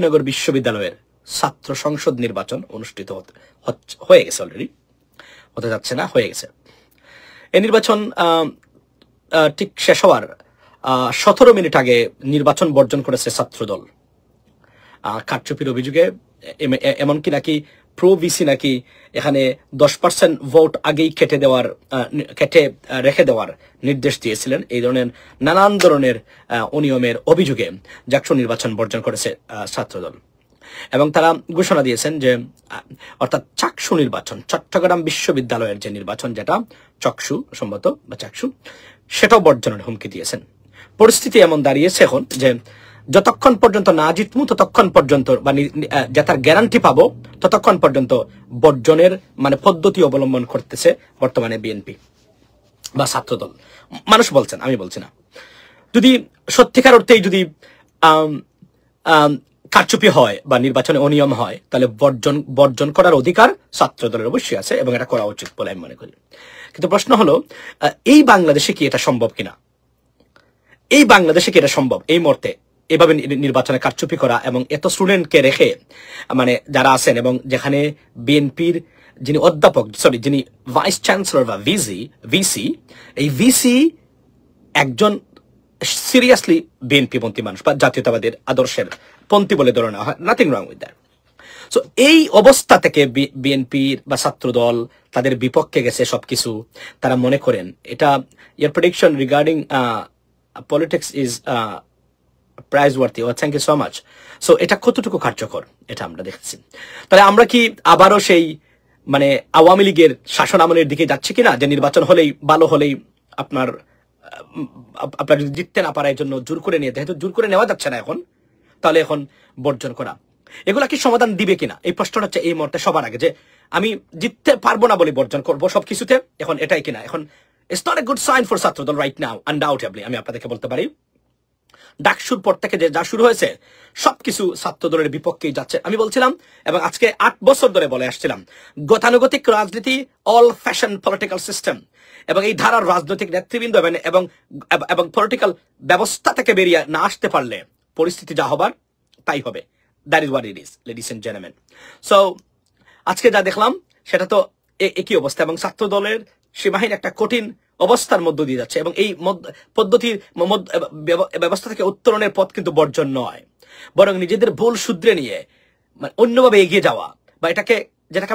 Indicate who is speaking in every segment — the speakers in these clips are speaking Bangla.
Speaker 1: জাহাঙ্গীরনগর বিশ্ববিদ্যালয়ের ছাত্র সংসদ নির্বাচন অনুষ্ঠিত হয়ে গেছে, অলরেডি হতে যাচ্ছে না, হয়ে গেছে। এই নির্বাচন ঠিক শেষ হওয়ার 17 মিনিট আগে নির্বাচন বর্জন করেছে ছাত্রদল কারচুপির অভিযোগে। এমনকি নাকি প্রো ভিসি নাকি এখানে 10% ভোট আগেই কেটে রেখে দেওয়ার নির্দেশ দিয়েছিলেন। এই ধরনের নানান ধরনের অনিয়মের অভিযোগে জাকসু নির্বাচন বর্জন করেছে ছাত্রদল, এবং তারা ঘোষণা দিয়েছেন যে অর্থাৎ চাকসু নির্বাচন, চট্টগ্রাম বিশ্ববিদ্যালয়ের যে নির্বাচন, যেটা চকসু সম্ভবত বা চাকসু, সেটাও বর্জনের হুমকি দিয়েছেন। পরিস্থিতি এমন দাঁড়িয়েছে এখন যে যতক্ষণ পর্যন্ত না জিতমু ততক্ষণ পর্যন্ত বা জেতার গ্যারান্টি পাবো ততক্ষণ পর্যন্ত বর্জনের পদ্ধতি অবলম্বন করতেছে বর্তমানে বিএনপি বা ছাত্রদল। মানুষ বলছেন, আমি বলছি না। যদি সত্যিকার অর্থেই যদি কারচুপি হয় বা নির্বাচনে অনিয়ম হয়, তাহলে বর্জন করার অধিকার ছাত্রদলের অবশ্যই আছে এবং এটা করা উচিত বলে আমি মনে করি। কিন্তু প্রশ্ন হলো, এই বাংলাদেশে কি এটা সম্ভব কিনা? এই বাংলাদেশে কি এটা সম্ভব এই মুহূর্তে এভাবে নির্বাচনে কারচুপি করা এবং এত স্টুডেন্টকে রেখে যারা আছেন, এবং যেখানে বিএনপির যিনি অধ্যাপক যিনি ভাইস চ্যান্সেলর বা ভিসি, এই ভিসি একজন সিরিয়াসলি বিএনপি পন্থী মানুষ বা জাতীয়তাবাদের আদর্শের পন্থী বলে ধরে নেওয়া হয়। Nothing wrong with that. So এই অবস্থা থেকে বিএনপির বা ছাত্রদল তাদের বিপক্ষে গেছে সবকিছু। তারা মনে করেন এটা year prediction regarding politics is praiseworthy. Thank you so much. So এটা কতটুকু কার্যকর এটা আমরা দেখছি। তাহলে আমরা কি আবারও সেই আওয়ামী লীগের শাসন আমলের দিকে যাচ্ছে কিনা, যে নির্বাচন হলেই ভালো হলেই আপনার যদি জিততে না পারার জন্য জোর করে নিয়ে, যেহেতু জোর করে নেওয়া যাচ্ছে না এখন, তাহলে এখন বর্জন করা এগুলা কি সমাধান দিবে কিনা, এই প্রশ্নটা হচ্ছে এই মুহূর্তে সবার আগে। যে আমি জিততে পারবো না বলে বর্জন করবো সবকিছুতে, এখন এটাই কিনা? এখন it's not a good sign for Chhatra Dal right now, undoubtedly. আমি আপনাদেরকে বলতে পারি ডাকসুর পর থেকে যে যা শুরু হয়েছে সবকিছু ছাত্রদলের বিপক্ষেই যাচ্ছে। আমি বলছিলাম এবং আজকে 8 বছর ধরে বলে আসছিলাম, গতানুগতিক রাজনীতি, অল ফ্যাশন পলিটিক্যাল সিস্টেম, এবং এই ধারার রাজনৈতিক নেতৃবৃন্দ এবং পলিটিক্যাল ব্যবস্থা থেকে বেরিয়ে না আসতে পারলে পরিস্থিতি যা হবার তাই হবে। That is what it is, ladies and gentleman. So আজকে যা দেখলাম সেটা তো একই অবস্থা, এবং ছাত্রদলের সীমাহীন একটা কঠিন অবস্থার মধ্য দিয়ে যাচ্ছে, এবং এই পদ্ধতির ব্যবস্থা থেকে উত্তরণের পথ কিন্তু বর্জন নয়, বরং নিজেদের ভুল শুধরে নিয়ে অন্যভাবে এগিয়ে যাওয়া, বা যেটাকে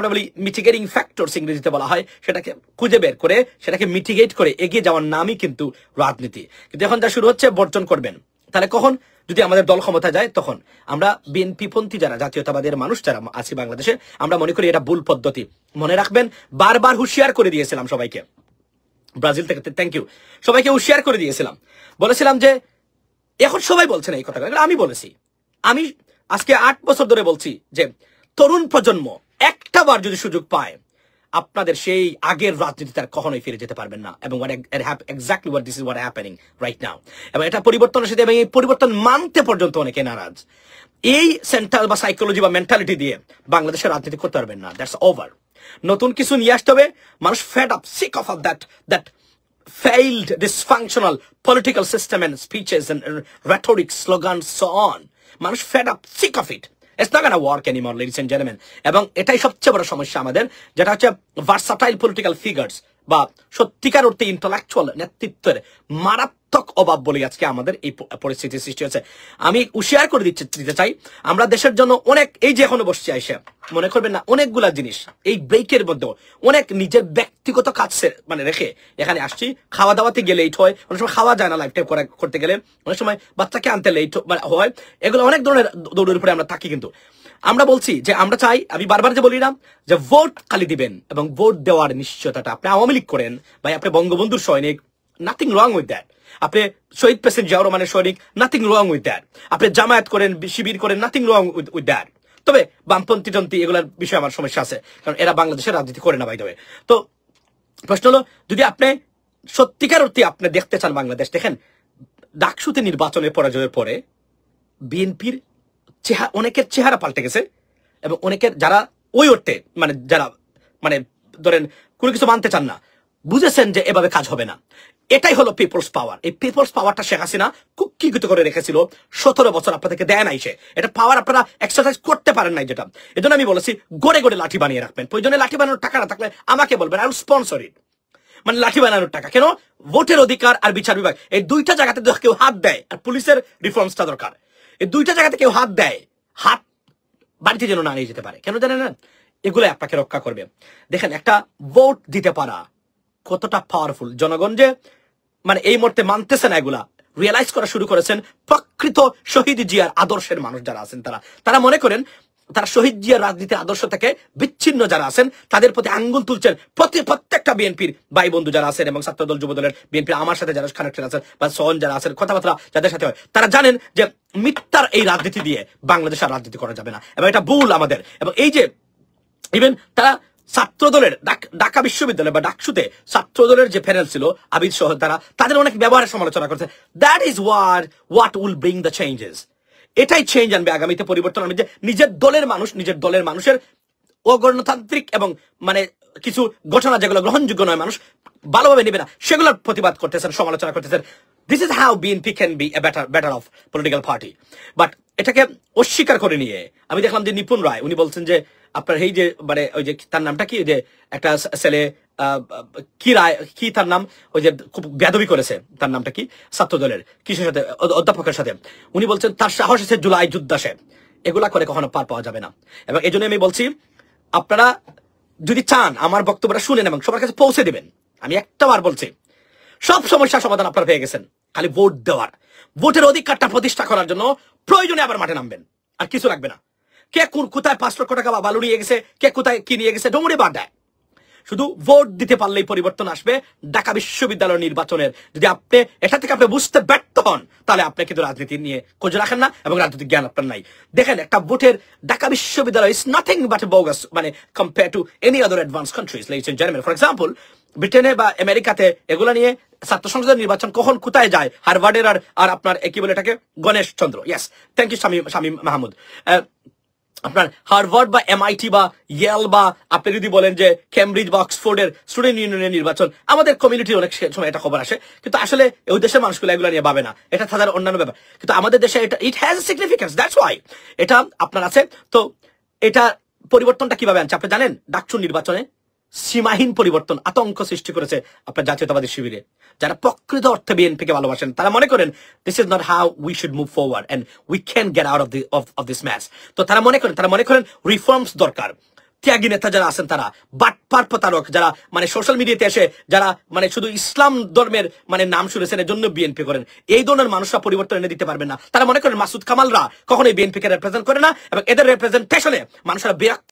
Speaker 1: আমরা বলি মিটিগেটিং ফ্যাক্টরস ইংরেজিতে বলা হয়, সেটাকে খুঁজে বের করে সেটাকে মিটিগেট করে এগিয়ে যাওয়ার নামই কিন্তু রাজনীতি। কিন্তু এখন যা শুরু হচ্ছে বর্জন করবেন, তাহলে কখন? যদি আমাদের দল ক্ষমতা যায় তখন। আমরা বিএনপি পন্থী যারা জাতীয়তাবাদের মানুষ যারা আছি বাংলাদেশে, আমরা মনে করি এটা ভুল পদ্ধতি। মনে রাখবেন, বারবার হুঁশিয়ার করে দিয়েছিলাম সবাইকে, ব্রাজিল থেকে থ্যাংক ইউ, সবাইকে হুঁশিয়ার করে দিয়েছিলাম, বলেছিলাম যে এখন সবাই বলছে না এই কথা, আমি বলেছি। আমি আজকে 8 বছর ধরে বলছি যে তরুণ প্রজন্ম একটা বার যদি সুযোগ পায়, আপনাদের সেই আগের রাজনীতিতে আর কখনোই ফিরে যেতে পারবেন না। এবং exactly what this is what happening right now. এবং এটা পরিবর্তন এসেছে, এবং এই পরিবর্তন মানতে পর্যন্ত অনেকে নারাজ। এই সেন্ট্রাল বা সাইকোলজি বা মেন্টালিটি দিয়ে বাংলাদেশের রাজনীতি করতে পারবেন না। That's over. নতুন কিছু নিয়ে আসতে হবে। মানুষ fed up, sick of that failed dysfunctional political system and speeches and rhetoric slogans so on. মানুষ fed up, sick of it. It's not gonna work anymore, ladies and gentlemen. এবং এটাই সবচেয়ে বড় সমস্যা আমাদের, যেটা হচ্ছে ভার্সাটাইল পলিটিক্যাল ফিগার্স বা সত্যিকার অর্থে ইন্টেলেকচুয়াল নেতৃত্বের মারাত্মক অভাব বলে আজকে আমাদের এই পরিস্থিতির সৃষ্টি হচ্ছে। আমি হুঁশিয়ার করে দিতে চাই, আমরা দেশের জন্য অনেক, এই যে এখনো বসছে এসে মনে করবেন না, অনেকগুলা জিনিস এই ব্রেকের মধ্যে অনেক নিজের ব্যক্তিগত কাজ রেখে এখানে আসছি। খাওয়া দাওয়াতে গেলে লেট হয়, অনেক সময় খাওয়া যায় না লাইফ টাইম করতে গেলে, অনেক সময় বাচ্চাকে আনতে লেট হয়, এগুলো অনেক ধরনের দৌড়ের উপরে আমরা থাকি। কিন্তু আমরা বলছি যে আমরা চাই, আমি বারবার যে বলি না যে ভোট খালি দিবেন, এবং ভোট দেওয়ার নিশ্চয়তাটা, আপনি আওয়ামী লীগ করেন ভাই, আপনি বঙ্গবন্ধুর সৈনিক, নাথিং রং উইথ দ্যাট। আপনি শহীদ প্রেসিডেন্ট জিয়াউর রহমানের সৈনিক, নাথিং রং উইথ দ্যাট। আপনি জামায়াত করেন, শিবির করেন, নাথিং রং উইথ দ্যাট। তবে বামপন্থী টন্থী এগুলোর বিষয়ে আমার সমস্যা আছে, কারণ এরা বাংলাদেশের রাজনীতি করে না বাই দ্য ওয়ে। তো প্রশ্ন হলো, যদি আপনি সত্যিকার অর্থে আপনি দেখতে চান বাংলাদেশ, দেখেন ডাকসুতে নির্বাচনের পরাজয়ের পরে বিএনপির অনেকের চেহারা পাল্টে গেছে, এবং অনেকের যারা ওই অর্থে যারা ধরেন কোনো কিছু মানতে চান না, বুঝেছেন যে এভাবে কাজ হবে না। এটাই হলো পিপলস পাওয়ার। এই পিপলস পাওয়ারটা শেখ হাসিনা কুক্ষিগত করে রেখেছিল 17 বছর, আপনাদেরকে দেয় নাই সে। এটা পাওয়ার আপনারা এক্সারসাইজ করতে পারেন নাই, যেটা এজন্য আমি বলেছি গড়ে গড়ে লাঠি বানিয়ে রাখবেন। প্রয়োজনে লাঠি বানানোর টাকা না থাকলে আমাকে বলবেন, আই উইল স্পন্সর ইট। মানে লাঠি বানানোর টাকা কেন? ভোটের অধিকার আর বিচার বিভাগ এই দুইটা জায়গাতে কেউ হাত দেয়, আর পুলিশের রিফর্মসটা দরকার। এই দুইটা জায়গাতে কেউ হাত দেয়, হাত বাড়িতে যেন না নিয়ে যেতে পারে। কেন জানেন না? এগুলো আপনাকে রক্ষা করবে। দেখেন, একটা ভোট দিতে পারা কতটা পাওয়ারফুল। জনগণ যে মানে এই মুহূর্তে মানতেছে না, এগুলা রিয়েলাইজ করা শুরু করেছেন প্রকৃত শহীদ জিয়ার আদর্শের মানুষ যারা আছেন। তারা মনে করেন তারা শহীদ জিয়ার রাজনীতির আদর্শ থেকে বিচ্ছিন্ন যারা আছেন তাদের প্রতি আঙ্গুল তুলছেন। প্রত্যেকটা বিএনপির ভাই বন্ধু যারা আছেন এবং ছাত্রদল যুবদলের বিএনপি আমার সাথে যারা কানেক্টেড আছেন বা সন যারা আছেন, কথাবার্তা যাদের সাথে হয়, তারা জানেন যে মিথ্যার এই রাজনীতি দিয়ে বাংলাদেশ আর রাজনীতি করা যাবে না, এবং এটা ভুল আমাদের। এবং এই যে ইভেন তারা ছাত্রদলের ঢাকা বিশ্ববিদ্যালয় বা ডাকসুতে ছাত্রদলের যে প্যানেল ছিল আবিদ সহ, তাদের অনেক ব্যবহারের সমালোচনা করছে। That is what will bring the changes. এটাই চেঞ্জ আনবে, আগামীতে পরিবর্তন আনবে। যে নিজের দলের মানুষের অগণতান্ত্রিক এবং মানে কিছু ঘটনা যেগুলো গ্রহণযোগ্য নয়, মানুষ ভালোভাবে নেবে না, সেগুলোর প্রতিবাদ করতেছেন, সমালোচনা করতেছেন। This is how BNP can B a better of political party. But এটাকে অস্বীকার করে নিয়ে আমি দেখলাম যে নিপুণ রায় উনি বলছেন যে আপনার এই যে মানে ওই যে তার নামটা কি, যে একটা ছেলে কি রায় কি তার নাম, ওই যে খুব বেয়াদবি করেছে, তার নামটা কি, ছাত্রদলের কিসের সাথে, অধ্যাপকের সাথে। উনি বলছেন তার সাহস আছে জুলাই যুদ্ধাসে, এগুলা করে কখনো পার পাওয়া যাবে না। এবং এই জন্য আমি বলছি আপনারা যদি চান আমার বক্তব্যটা শুনেন এবং সবার কাছে পৌঁছে দেবেন। আমি একটা বার বলছি, সব সমস্যার সমাধান আপনারা পেয়ে গেছেন, খালি ভোট দেওয়ার, ভোটের অধিকারটা প্রতিষ্ঠা করার জন্য প্রয়োজনে আবার মাঠে নামবেন, আর কিছু লাগবে না। কে কোথায় 5 লক্ষ টাকা বা বালু নিয়ে গেছে, কে কোথায় কি নিয়ে গেছে, ডোমরে বাদ দেয়। শুধু ভোট দিতে পারলেই পরিবর্তন আসবে। ঢাকা বিশ্ববিদ্যালয় নির্বাচনের যদি আপনি এটা থেকে আপনি বুঝতে ব্যর্থ হন, তাহলে আপনি কিন্তু রাজনীতি নিয়ে খোঁজ রাখেন না এবং রাজনৈতিক জ্ঞান আপনার নাই। দেখেন, একটা ভোটের ঢাকা বিশ্ববিদ্যালয় ইজ নাথিং বাট বোগাস, মানে compare to any other advance countries like Germany for example. ব্রিটেনে বা আমেরিকাতে এগুলো নিয়ে ছাত্র সংসদের নির্বাচন কখন কোথায় যায়, হার্ভার্ডের আর আপনার কি বলে এটাকে, Ganesh Chandra, yes thank you Shamim Mahmud, আপনার হার্ভার্ড বা এমআইটি বা ইয়েল বা আপনি যদি বলেন যে কেমব্রিজ বা অক্সফোর্ডের স্টুডেন্ট ইউনিয়নের নির্বাচন, আমাদের কমিউনিটির অনেক সময় এটা খবর আসে, কিন্তু আসলে ওই দেশের মানুষগুলো এগুলো নিয়ে ভাবে না, এটা তাদের অন্যান্য ব্যাপার। কিন্তু আমাদের দেশে এটা it has significance, that's why এটা আপনার আছে। তো এটা পরিবর্তনটা কিভাবে আনছে আপনি জানেন? ডাকসু নির্বাচনে সীমাহীন পরিবর্তন, আতঙ্ক সৃষ্টি করেছে আপনার জাতীয়তাবাদী শিবিরে, যারা প্রকৃত অর্থে বিএনপিকে ভালোবাসেন। তারা মনে করেন this is not how we should move forward and we can get out of this match. তো তারা মনে করেন রিফর্মস দরকার। ত্যাগী নেতা যারা আছেন, তারা বাটপার প্রতারক, যারা মানে সোশ্যাল মিডিয়াতে এসে যারা মানে শুধু ইসলাম ধর্মের মানে নাম শুনেছেন, এর জন্য বিএনপি করেন, এই ধরনের মানুষরা পরিবর্তন এনে দিতে পারবেন না। তারা মনে করেন মাসুদ কামালরা কখনোই বিএনপিকে রিপ্রেজেন্ট করে না, এবং এদের রিপ্রেজেন্টেশনে মানুষরা বিরক্ত